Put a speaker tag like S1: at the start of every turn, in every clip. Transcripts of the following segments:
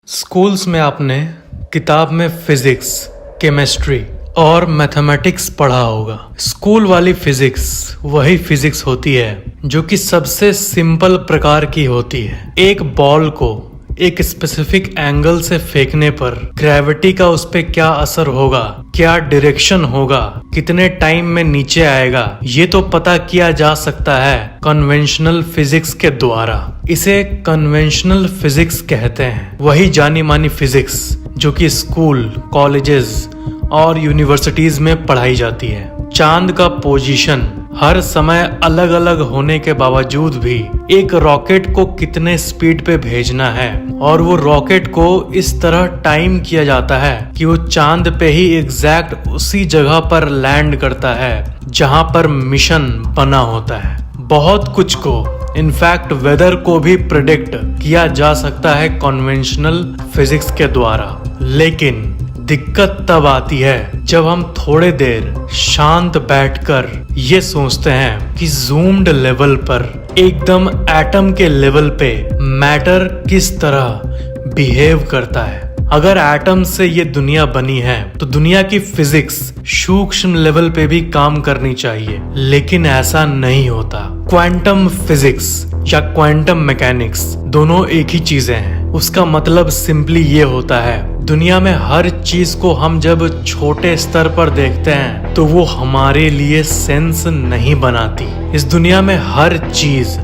S1: Schools में आपने किताब में फिजिक्स, केमिस्ट्री और मैथमेटिक्स पढ़ा होगा। स्कूल वाली फिजिक्स वही फिजिक्स होती है जो कि सबसे सिंपल प्रकार की होती है। एक बॉल को एक स्पेसिफिक एंगल से फेंकने पर ग्रेविटी का उस पे क्या असर होगा, क्या डायरेक्शन होगा, कितने टाइम में नीचे आएगा, ये तो पता किया जा सकता है कन्वेंशनल फिजिक्स के द्वारा। इसे कन्वेंशनल फिजिक्स कहते हैं। वही जानी मानी फिजिक्स जो कि स्कूल, कॉलेजेस और यूनिवर्सिटीज में पढ़ाई जाती है। चांद का पोजीशन हर समय अलग अलग होने के बावजूद भी एक रॉकेट को कितने स्पीड पे भेजना है और वो रॉकेट को इस तरह टाइम किया जाता है कि वो चांद पे ही एग्जैक्ट उसी जगह पर लैंड करता है जहां पर मिशन बना होता है। बहुत कुछ को, इनफैक्ट वेदर को भी प्रेडिक्ट किया जा सकता है कन्वेंशनल फिजिक्स के द्वारा। लेकिन दिक्कत तब आती है जब हम थोड़े देर शांत बैठकर ये सोचते हैं कि जूम्ड लेवल पर, एकदम एटम के लेवल पे मैटर किस तरह बिहेव करता है। अगर एटम से ये दुनिया बनी है तो दुनिया की फिजिक्स सूक्ष्म लेवल पे भी काम करनी चाहिए, लेकिन ऐसा नहीं होता। क्वांटम फिजिक्स या क्वांटम मैकेनिक्स दोनों एक ही चीजें हैं। उसका मतलब सिंपली ये होता है, दुनिया में हर चीज को हम जब छोटे स्तर पर देखते हैं तो वो हमारे लिए सेंस नहीं बनाती। इस दुनिया में हर चीज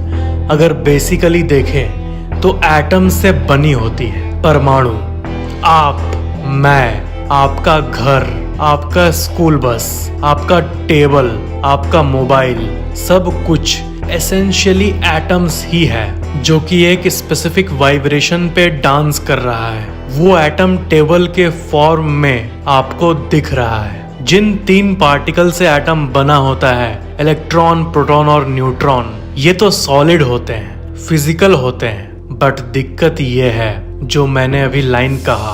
S1: अगर बेसिकली देखें तो एटम से बनी होती है। परमाणु, आप, मैं, आपका घर, आपका स्कूल बस, आपका टेबल, आपका मोबाइल, सब कुछ एसेंशियली एटम्स ही है जो कि एक स्पेसिफिक वाइब्रेशन पे डांस कर रहा है। वो एटम टेबल के फॉर्म में आपको दिख रहा है। जिन 3 पार्टिकल से एटम बना होता है, इलेक्ट्रॉन, प्रोटॉन और न्यूट्रॉन, ये तो सॉलिड होते हैं, फिजिकल होते हैं। बट दिक्कत ये है जो मैंने अभी लाइन कहा,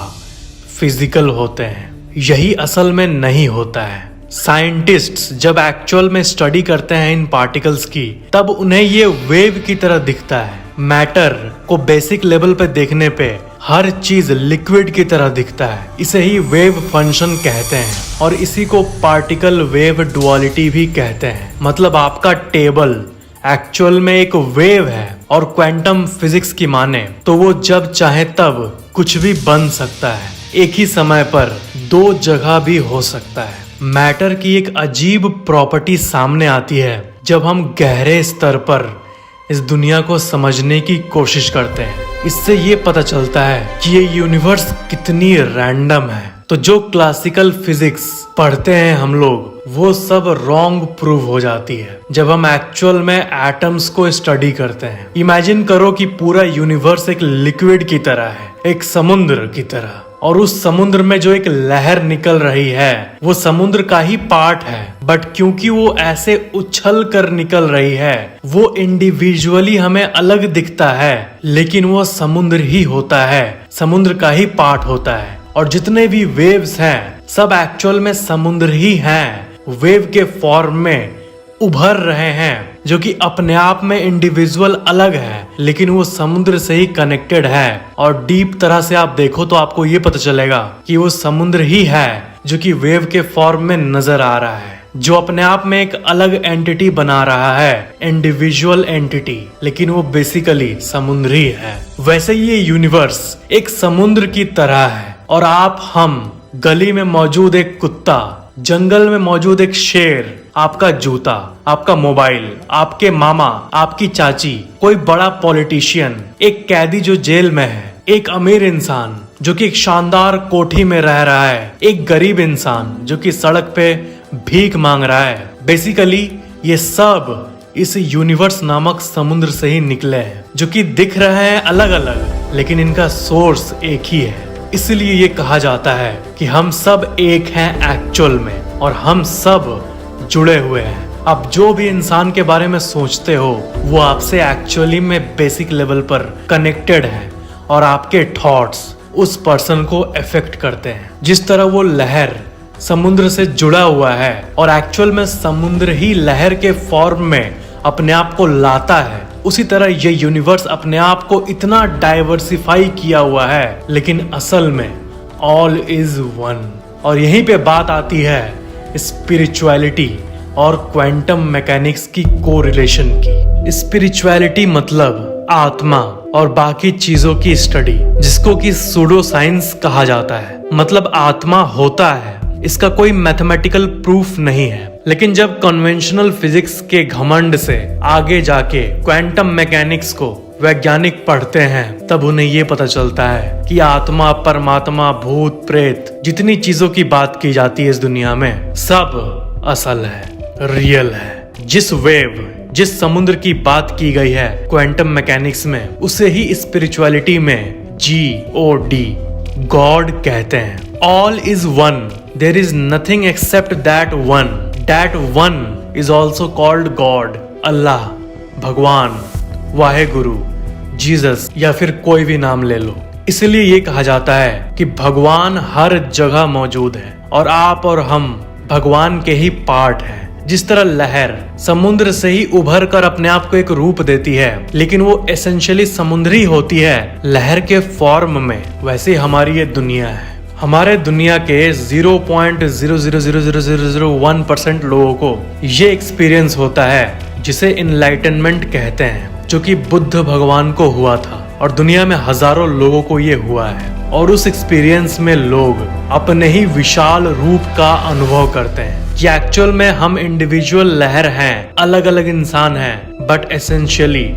S1: फिजिकल होते हैं, यही असल में नहीं होता है। साइंटिस्ट्स जब एक्चुअल में स्टडी करते हैं इन पार्टिकल्स की, तब उन्हें ये वेव की तरह दिखता है। मैटर को बेसिक लेवल पे देखने पे हर चीज लिक्विड की तरह दिखता है। इसे ही वेव फंक्शन कहते हैं और इसी को पार्टिकल वेव डुअलिटी भी कहते हैं। मतलब आपका टेबल एक्चुअल में एक वेव है और क्वांटम फिजिक्स की माने तो वो जब चाहे तब कुछ भी बन सकता है। एक ही समय पर 2 जगह भी हो सकता है। मैटर की एक अजीब प्रॉपर्टी सामने आती है जब हम गहरे स्तर पर इस दुनिया को समझने की कोशिश करते हैं। इससे ये पता चलता है कि ये यूनिवर्स कितनी रैंडम है। तो जो क्लासिकल फिजिक्स पढ़ते हैं हम लोग, वो सब रॉन्ग प्रूव हो जाती है जब हम एक्चुअल में एटम्स को स्टडी करते हैं। इमेजिन करो कि पूरा यूनिवर्स एक लिक्विड की तरह है, एक समुद्र की तरह, और उस समुद्र में जो एक लहर निकल रही है वो समुद्र का ही पार्ट है। बट क्योंकि वो ऐसे उछल कर निकल रही है, वो इंडिविजुअली हमें अलग दिखता है, लेकिन वो समुद्र ही होता है, समुद्र का ही पार्ट होता है। और जितने भी वेव्स हैं सब एक्चुअल में समुद्र ही हैं, वेव के फॉर्म में उभर रहे हैं, जो कि अपने आप में इंडिविजुअल अलग है, लेकिन वो समुद्र से ही कनेक्टेड है। और डीप तरह से आप देखो तो आपको ये पता चलेगा कि वो समुद्र ही है जो कि वेव के फॉर्म में नजर आ रहा है, जो अपने आप में एक अलग एंटिटी बना रहा है, इंडिविजुअल एंटिटी, लेकिन वो बेसिकली समुद्र ही है। वैसे ये यूनिवर्स एक समुद्र की तरह है और आप, हम, गली में मौजूद एक कुत्ता, जंगल में मौजूद एक शेर, आपका जूता, आपका मोबाइल, आपके मामा, आपकी चाची, कोई बड़ा पॉलिटिशियन, एक कैदी जो जेल में है, एक अमीर इंसान जो कि एक शानदार कोठी में रह रहा है, एक गरीब इंसान जो कि सड़क पे भीख मांग रहा है। बेसिकली ये सब इस यूनिवर्स नामक समुद्र से ही निकले हैं, जो कि दिख रहे हैं अलग अलग, लेकिन इनका सोर्स एक ही है। इसलिए ये कहा जाता है कि हम सब एक हैं एक्चुअल में, और हम सब जुड़े हुए हैं। अब जो भी इंसान के बारे में सोचते हो वो आपसे एक्चुअली में बेसिक लेवल पर कनेक्टेड है, और आपके थॉट्स उस पर्सन को अफेक्ट करते हैं। जिस तरह वो लहर समुद्र से जुड़ा हुआ है और एक्चुअल में समुद्र ही लहर के फॉर्म में अपने आप को लाता है, उसी तरह ये यूनिवर्स अपने आप को इतना डाइवर्सिफाई किया हुआ है, लेकिन असल में ऑल इज वन। और यहीं पे बात आती है स्पिरिचुअलिटी और क्वांटम मैकेनिक्स की कोरिलेशन की। स्पिरिचुअलिटी मतलब आत्मा और बाकी चीजों की स्टडी, जिसको कि सूडो साइंस कहा जाता है। मतलब आत्मा होता है, इसका कोई मैथमेटिकल प्रूफ नहीं है, लेकिन जब कन्वेंशनल फिजिक्स के घमंड से आगे जाके क्वांटम मैकेनिक्स को वैज्ञानिक पढ़ते हैं, तब उन्हें ये पता चलता है कि आत्मा, परमात्मा, भूत, प्रेत, जितनी चीजों की बात की जाती है इस दुनिया में, सब असल है, रियल है। जिस वेव, जिस समुद्र की बात की गई है क्वांटम मैकेनिक्स में, उसे ही स्पिरिचुअलिटी में GOD, गॉड कहते हैं। All is one, there is nothing except that one. That one is also called God, Allah, Bhagwan, Waheguru, Jesus, या फिर कोई भी नाम ले लो। इसलिए ये कहा जाता है कि भगवान हर जगह मौजूद है और आप और हम भगवान के ही पार्ट हैं। जिस तरह लहर समुद्र से ही उभर कर अपने आप को एक रूप देती है, लेकिन वो एसेंशियली समुद्री होती है लहर के फॉर्म में, वैसे हमारी ये दुनिया है। हमारे दुनिया के 0.0000001% लोगों को ये एक्सपीरियंस होता है जिसे इनलाइटनमेंट कहते हैं, जो कि बुद्ध भगवान को हुआ था और दुनिया में हजारों लोगों को ये हुआ है। और उस एक्सपीरियंस में लोग अपने ही विशाल रूप का अनुभव करते हैं कि एक्चुअल में हम इंडिविजुअल लहर हैं, अलग अलग इंसान हैं, बट एसेंशियली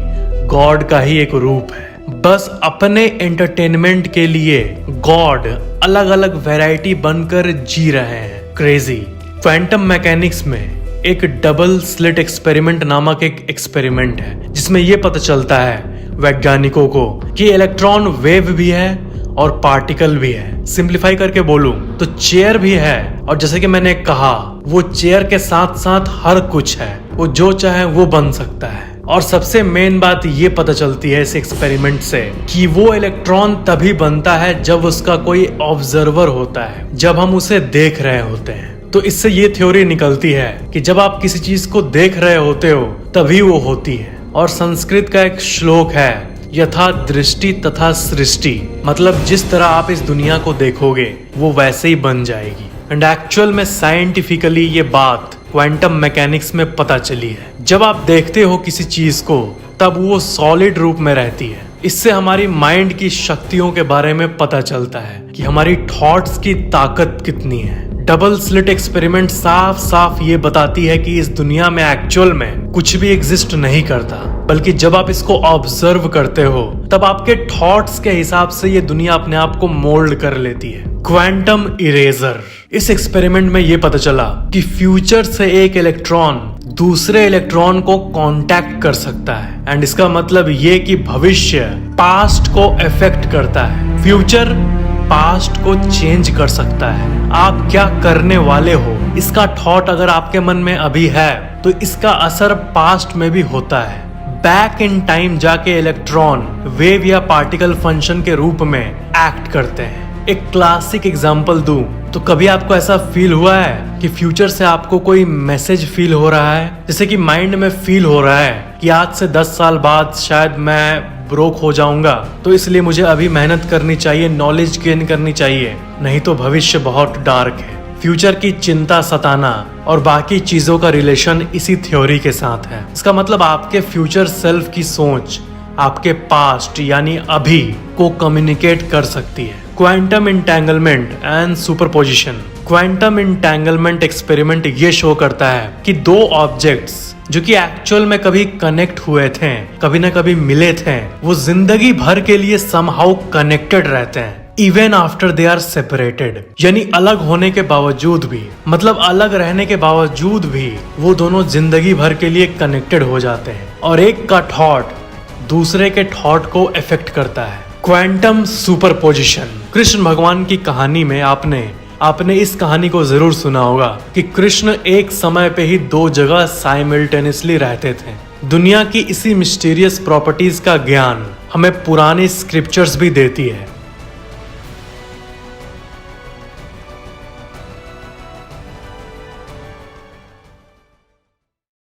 S1: गॉड का ही एक रूप है। बस अपने एंटरटेनमेंट के लिए गॉड अलग अलग वैरायटी बनकर जी रहे हैं। क्रेजी। क्वांटम मैकेनिक्स में एक डबल स्लिट एक्सपेरिमेंट नामक एक एक्सपेरिमेंट है, जिसमें यह पता चलता है वैज्ञानिकों को कि इलेक्ट्रॉन वेव भी है और पार्टिकल भी है। सिंप्लीफाई करके बोलूं तो चेयर भी है, और जैसे कि मैंने कहा, वो चेयर के साथ साथ हर कुछ है, वो जो चाहे वो बन सकता है। और सबसे मेन बात ये पता चलती है इस एक्सपेरिमेंट से कि वो इलेक्ट्रॉन तभी बनता है जब उसका कोई ऑब्जर्वर होता है, जब हम उसे देख रहे होते हैं। तो इससे ये थ्योरी निकलती है कि जब आप किसी चीज को देख रहे होते हो तभी वो होती है। और संस्कृत का एक श्लोक है, यथा दृष्टि तथा सृष्टि, मतलब जिस तरह आप इस दुनिया को देखोगे वो वैसे ही बन जाएगी। एंड एक्चुअल में साइंटिफिकली ये बात क्वांटम मैकेनिक्स में पता चली है। जब आप देखते हो किसी चीज को, तब वो सॉलिड रूप में रहती है। इससे हमारी माइंड की शक्तियों के बारे में पता चलता है कि हमारी थॉट्स की ताकत कितनी है। डबल स्लिट एक्सपेरिमेंट साफ साफ ये बताती है कि इस दुनिया में एक्चुअल में कुछ भी एग्जिस्ट नहीं करता, बल्कि जब आप इसको ऑब्जर्व करते हो तब आपके थॉट्स के हिसाब से ये दुनिया अपने आप को मोल्ड कर लेती है। Quantum eraser. इस एक्सपेरिमेंट में ये पता चला कि फ्यूचर से एक इलेक्ट्रॉन दूसरे इलेक्ट्रॉन को कांटेक्ट कर सकता है। एंड इसका मतलब ये कि भविष्य पास्ट को अफेक्ट करता है, फ्यूचर पास्ट को चेंज कर सकता है। आप क्या करने वाले हो, इसका थॉट अगर आपके मन में अभी है तो इसका असर पास्ट में भी होता है। बैक इन टाइम जाके इलेक्ट्रॉन वेव या पार्टिकल फंक्शन के रूप में एक्ट करते हैं। एक क्लासिक एग्जांपल दूं तो कभी आपको ऐसा फील हुआ है कि फ्यूचर से आपको कोई मैसेज फील हो रहा है, जैसे कि माइंड में फील हो रहा है कि आज से 10 साल बाद शायद मैं ब्रोक हो जाऊंगा, तो इसलिए मुझे अभी मेहनत करनी चाहिए, नॉलेज गेन करनी चाहिए, नहीं तो भविष्य बहुत डार्क है। फ्यूचर की चिंता सताना और बाकी चीजों का रिलेशन इसी थ्योरी के साथ है। इसका मतलब आपके फ्यूचर सेल्फ की सोच आपके पास्ट यानी अभी को कम्युनिकेट कर सकती है। Quantum entanglement and superposition. Quantum entanglement experiment ये शो करता है कि दो ऑब्जेक्ट्स जो कि एक्चुअल में कभी कनेक्ट हुए थे, कभी ना कभी मिले थे, वो जिंदगी भर के लिए समहाउ कनेक्टेड रहते हैं even after they are separated. यानी अलग होने के बावजूद भी, मतलब अलग रहने के बावजूद भी वो दोनों जिंदगी भर के लिए कनेक्टेड हो जाते हैं और एक का थॉट दूसरे के थॉट को इफेक्ट करता है। Quantum superposition. कृष्ण भगवान की कहानी में आपने इस कहानी को जरूर सुना होगा कि कृष्ण एक समय पे ही दो जगह साइमल्टेनियसली रहते थे। दुनिया की इसी मिस्टीरियस प्रॉपर्टीज का ज्ञान हमें पुरानी स्क्रिप्चर्स भी देती है।